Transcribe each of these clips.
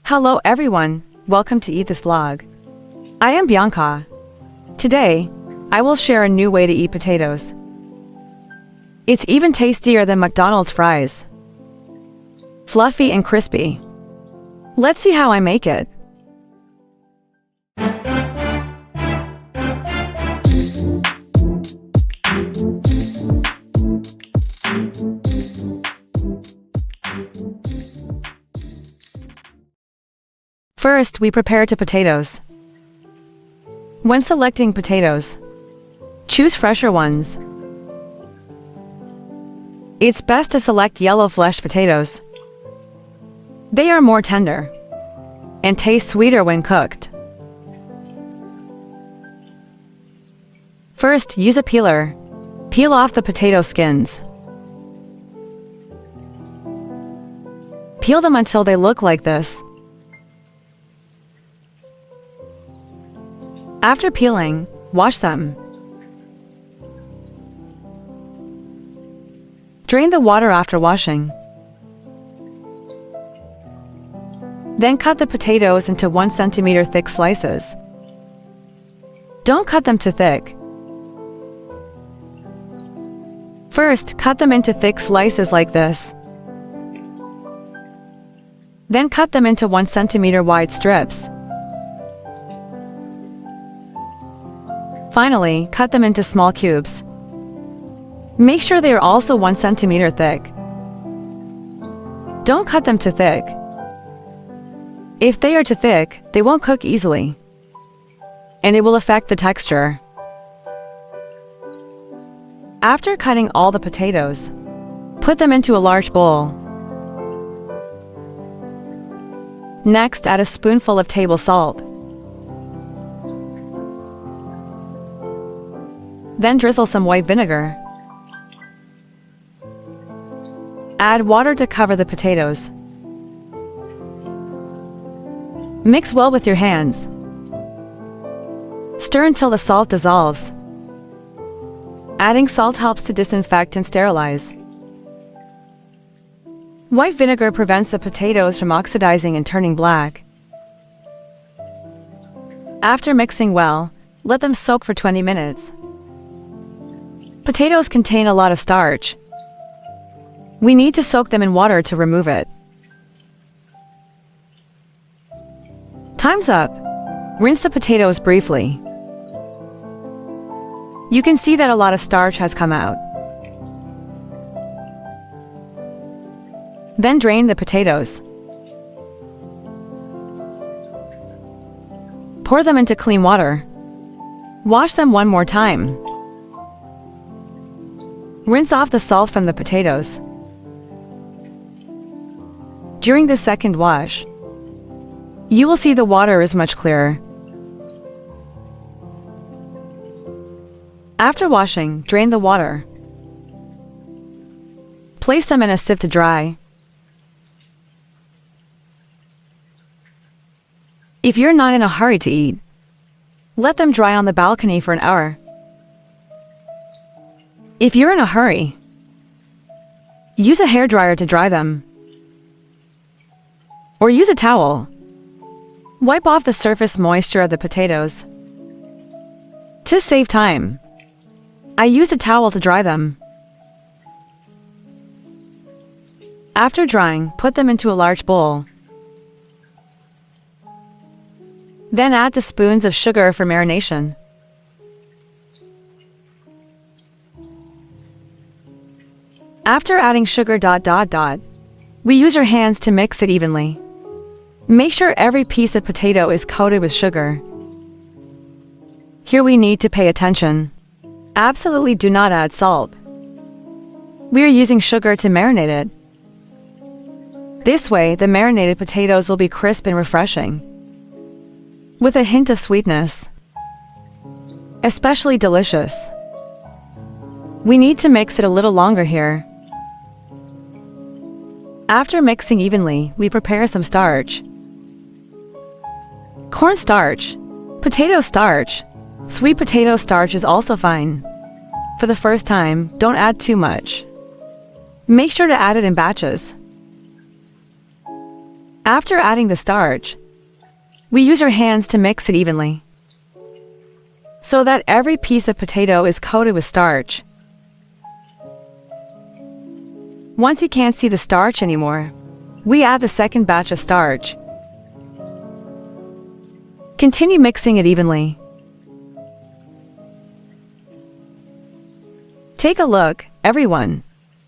Hello everyone, welcome to Eat This Vlog. I am Bianca. Today, I will share a new way to eat potatoes. It's even tastier than McDonald's fries. Fluffy and crispy. Let's see how I make it. First, we prepare potatoes. When selecting potatoes, choose fresher ones. It's best to select yellow fleshed potatoes. They are more tender and taste sweeter when cooked. First, use a peeler. Peel off the potato skins. Peel them until they look like this. After peeling, wash them. Drain the water after washing. Then cut the potatoes into 1 centimeter thick slices. Don't cut them too thick. First, cut them into thick slices like this. Then cut them into 1 centimeter wide strips. Finally, cut them into small cubes. Make sure they are also 1 centimeter thick. Don't cut them too thick. If they are too thick, they won't cook easily, and it will affect the texture. After cutting all the potatoes, put them into a large bowl. Next, add a spoonful of table salt. Then drizzle some white vinegar. Add water to cover the potatoes. Mix well with your hands. Stir until the salt dissolves. Adding salt helps to disinfect and sterilize. White vinegar prevents the potatoes from oxidizing and turning black. After mixing well, let them soak for 20 minutes. Potatoes contain a lot of starch. We need to soak them in water to remove it. Time's up. Rinse the potatoes briefly. You can see that a lot of starch has come out. Then drain the potatoes. Pour them into clean water. Wash them one more time. Rinse off the salt from the potatoes. During the second wash, you will see the water is much clearer. After washing, drain the water. Place them in a sieve to dry. If you're not in a hurry to eat, let them dry on the balcony for an hour. If you're in a hurry, use a hairdryer to dry them. Or use a towel. Wipe off the surface moisture of the potatoes. To save time, I used a towel to dry them. After drying, put them into a large bowl. Then add 2 spoons of sugar for marination. After adding sugar, we use our hands to mix it evenly. Make sure every piece of potato is coated with sugar. Here we need to pay attention. Absolutely do not add salt. We are using sugar to marinate it. This way, the marinated potatoes will be crisp and refreshing, with a hint of sweetness. Especially delicious. We need to mix it a little longer here. After mixing evenly, we prepare some starch. Corn starch, potato starch, sweet potato starch is also fine. For the first time, don't add too much. Make sure to add it in batches. After adding the starch, we use our hands to mix it evenly, so that every piece of potato is coated with starch. Once you can't see the starch anymore, we add the second batch of starch. Continue mixing it evenly. Take a look, everyone.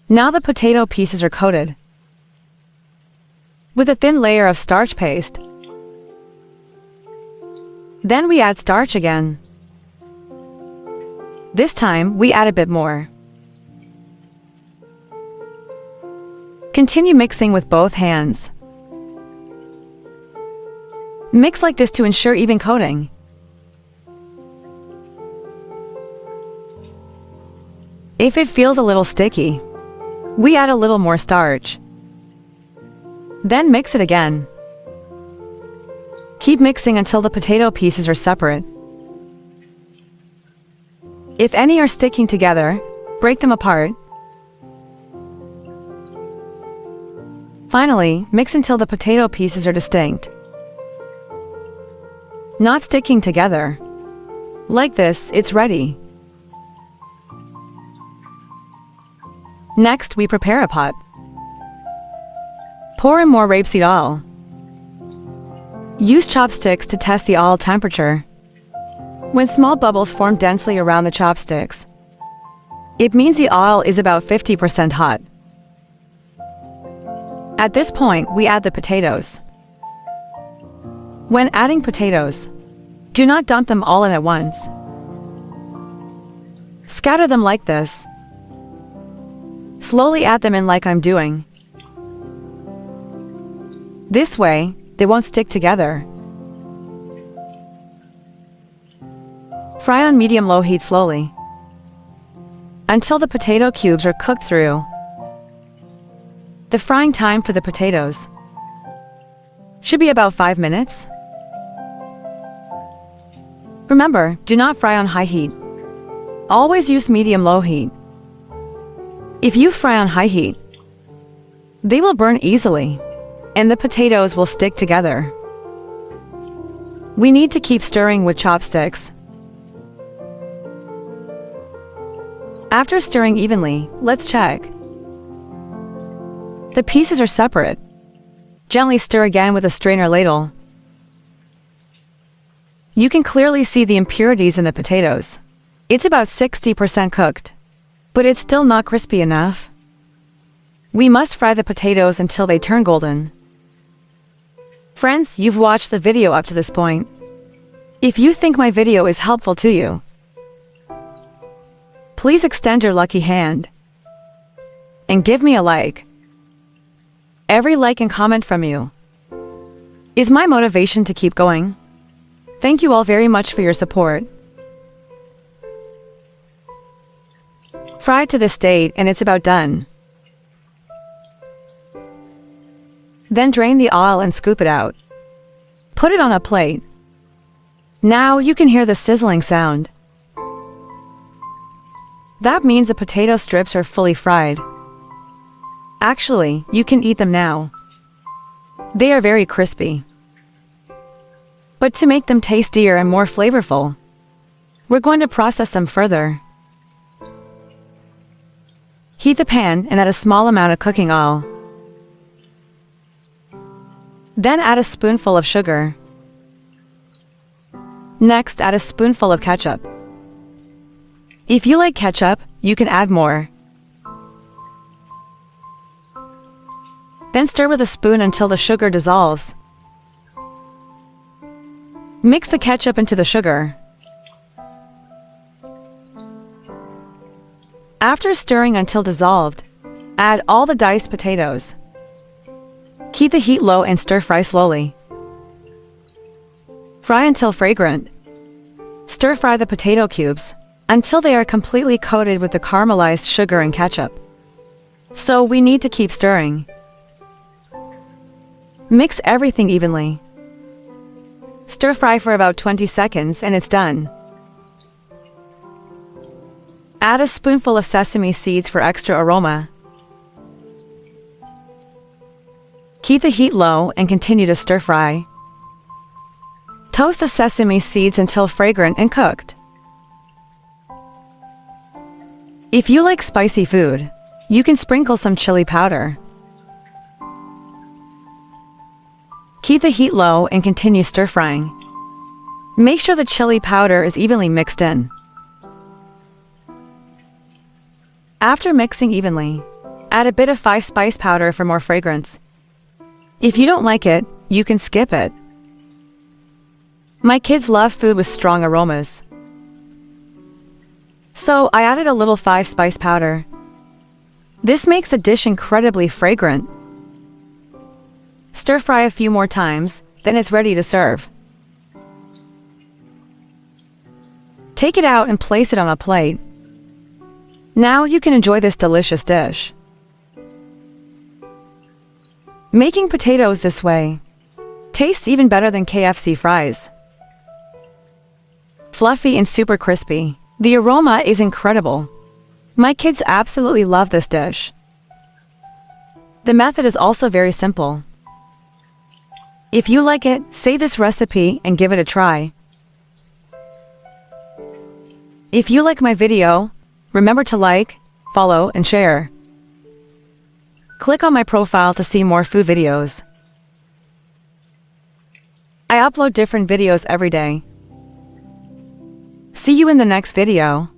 Now the potato pieces are coated with a thin layer of starch paste. Then we add starch again. This time, we add a bit more. Continue mixing with both hands. Mix like this to ensure even coating. If it feels a little sticky, we add a little more starch. Then mix it again. Keep mixing until the potato pieces are separate. If any are sticking together, break them apart. Finally, mix until the potato pieces are distinct, not sticking together. Like this, it's ready. Next, we prepare a pot. Pour in more rapeseed oil. Use chopsticks to test the oil temperature. When small bubbles form densely around the chopsticks, it means the oil is about 50% hot. At this point, we add the potatoes. When adding potatoes, do not dump them all in at once. Scatter them like this. Slowly add them in like I'm doing. This way, they won't stick together. Fry on medium-low heat slowly, until the potato cubes are cooked through. The frying time for the potatoes should be about 5 minutes. Remember, do not fry on high heat. Always use medium-low heat. If you fry on high heat, they will burn easily, and the potatoes will stick together. We need to keep stirring with chopsticks. After stirring evenly, let's check. The pieces are separate. Gently stir again with a strainer ladle. You can clearly see the impurities in the potatoes. It's about 60% cooked, but it's still not crispy enough. We must fry the potatoes until they turn golden. Friends, you've watched the video up to this point. If you think my video is helpful to you, please extend your lucky hand and give me a like. Every like and comment from you is my motivation to keep going. Thank you all very much for your support. Fry to this state and it's about done. Then drain the oil and scoop it out. Put it on a plate. Now you can hear the sizzling sound. That means the potato strips are fully fried. Actually, you can eat them now. They are very crispy. But to make them tastier and more flavorful, we're going to process them further. Heat the pan and add a small amount of cooking oil. Then add a spoonful of sugar. Next, add a spoonful of ketchup. If you like ketchup, you can add more. Then stir with a spoon until the sugar dissolves. Mix the ketchup into the sugar. After stirring until dissolved, add all the diced potatoes. Keep the heat low and stir fry slowly. Fry until fragrant. Stir fry the potato cubes until they are completely coated with the caramelized sugar and ketchup. So we need to keep stirring. Mix everything evenly. Stir fry for about 20 seconds and it's done. Add a spoonful of sesame seeds for extra aroma. Keep the heat low and continue to stir fry. Toast the sesame seeds until fragrant and cooked. If you like spicy food, you can sprinkle some chili powder. Keep the heat low and continue stir frying. Make sure the chili powder is evenly mixed in. After mixing evenly, add a bit of 5-spice powder for more fragrance. If you don't like it, you can skip it. My kids love food with strong aromas, so I added a little 5-spice powder. This makes the dish incredibly fragrant. Stir fry a few more times, then it's ready to serve. Take it out and place it on a plate. Now you can enjoy this delicious dish. Making potatoes this way tastes even better than KFC fries. Fluffy and super crispy. The aroma is incredible. My kids absolutely love this dish. The method is also very simple. If you like it, save this recipe and give it a try. If you like my video, remember to like, follow, and share. Click on my profile to see more food videos. I upload different videos every day. See you in the next video.